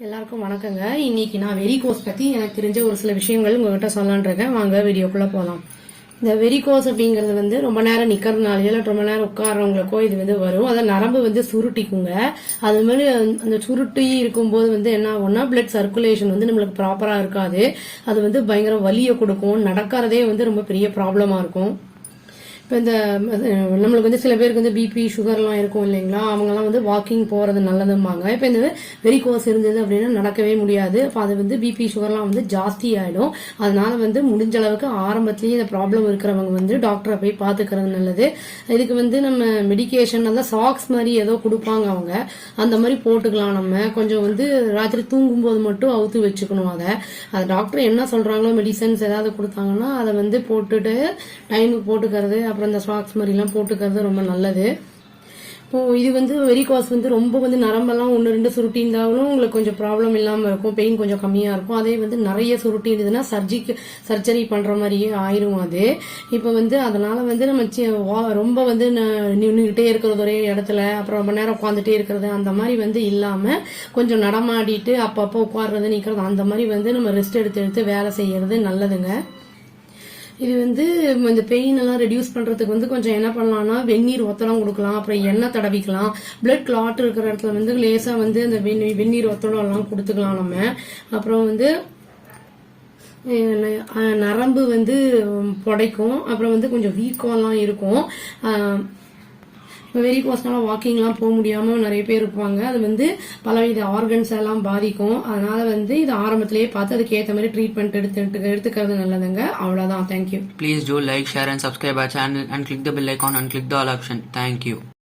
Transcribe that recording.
எல்லாருக்கும் வணக்கங்க. இன்னைக்கு நான் வெரிகோஸ் பத்தி எனக்கு தெரிஞ்ச ஒரு சில விஷயங்கள் உங்ககிட்ட சொல்லலான் இருக்கேன். வாங்க வீடியோக்குள்ள போலாம். இந்த வெரிகோஸ் அப்படிங்கறது ரொம்ப நேரம் நிக்கிறதுனாலயோ இல்ல ரொம்ப நேரம் உட்கார்றவங்களுக்கோ இது வரும். அத நரம்பு சுருட்டிக்குங்க. அது மாதிரி அந்த சுருட்டி இருக்கும்போது என்ன ஆகும்னா பிளட் சர்க்குலேஷன் நம்மளுக்கு ப்ராப்பரா இருக்காது. அது பயங்கர வலியை கொடுக்கும். நடக்கிறதே ரொம்ப பெரிய ப்ராப்ளமா இருக்கும். இப்போ இந்த நம்மளுக்கு சில பேருக்கு பிபி சுகர்லாம் இருக்கும் இல்லைங்களா, அவங்கலாம் வாக்கிங் போறது நல்லதும்பாங்க. இப்போ இந்த வெரிகோஸ் இருந்தது அப்படின்னா நடக்கவே முடியாது. அப்போ அது பிபி சுகர்லாம் ஜாஸ்தி ஆயிடும். அதனால முடிஞ்ச அளவுக்கு ஆரம்பத்திலேயே இந்த ப்ராப்ளம் இருக்கிறவங்க டாக்டரை போய் பார்த்துக்கிறது நல்லது. இதுக்கு நம்ம மெடிக்கேஷன் அதான் சாக்ஸ் மாதிரி ஏதோ கொடுப்பாங்க அவங்க, அந்த மாதிரி போட்டுக்கலாம். நம்ம கொஞ்சம் ராத்திரி தூங்கும் போது மட்டும் அவுத்து வச்சுக்கணும். அதை டாக்டர் என்ன சொல்றாங்களோ மெடிசன்ஸ் ஏதாவது கொடுத்தாங்கன்னா அதை போட்டுட்டு டைமுக்கு போட்டுக்கிறது, அப்புறம் இந்த சாக்ஸ் மாதிரி எல்லாம் போட்டுக்கிறது ரொம்ப நல்லது. இப்போ இது வெரிகோஸ் ரொம்ப நரம்பெல்லாம் ஒன்று ரெண்டு சுருட்டி இருந்தாலும் உங்களுக்கு கொஞ்சம் ப்ராப்ளம் இல்லாம இருக்கும், பெயின் கொஞ்சம் கம்மியா இருக்கும். அதே நிறைய சுருட்டி இருந்ததுன்னா சர்ஜரி பண்ற மாதிரியே ஆயிரும் அது. இப்போ அதனால நம்ம ரொம்ப நின்றுகிட்டே இருக்கிறது ஒரே இடத்துல, அப்புறம் ரொம்ப நேரம் உட்காந்துட்டே இருக்கிறது, அந்த மாதிரி இல்லாம கொஞ்சம் நடமாடிட்டு அப்பப்போ உட்கார்றது நிக்கிறது, அந்த மாதிரி நம்ம ரெஸ்ட் எடுத்து வேலை செய்யறது நல்லதுங்க. இது இந்த பெயின் எல்லாம் ரெடியூஸ் பண்றதுக்கு கொஞ்சம் என்ன பண்ணலாம்னா வெந்நீர் ஒத்தடம் கொடுக்கலாம், அப்புறம் எண்ணெய் தடவிக்கலாம். பிளட் கிளாட் இருக்கிற இடத்துல லேசா அந்த வெந்நீர் ஒத்தடம் எல்லாம் கொடுத்துக்கலாம் நம்ம. அப்புறம் நரம்பு புடைக்கும், அப்புறம் கொஞ்சம் வீக்கம்லாம் இருக்கும். வெரிகோஸ்னால வாக்கிங்லாம் போக முடியாம நிறைய பேர் இருப்பாங்க. அது பலவித ஆர்கன்ஸ் எல்லாம் பாதிக்கும். அதனால இது ஆரம்பத்திலேயே பார்த்து அதுக்கு ஏற்ற மாதிரி ட்ரீட்மெண்ட் எடுத்துக்கிறது நல்லதுங்க. அவ்வளவுதான். Thank you. Please do like, share and subscribe our channel and click the bell icon and click the all option. Thank you.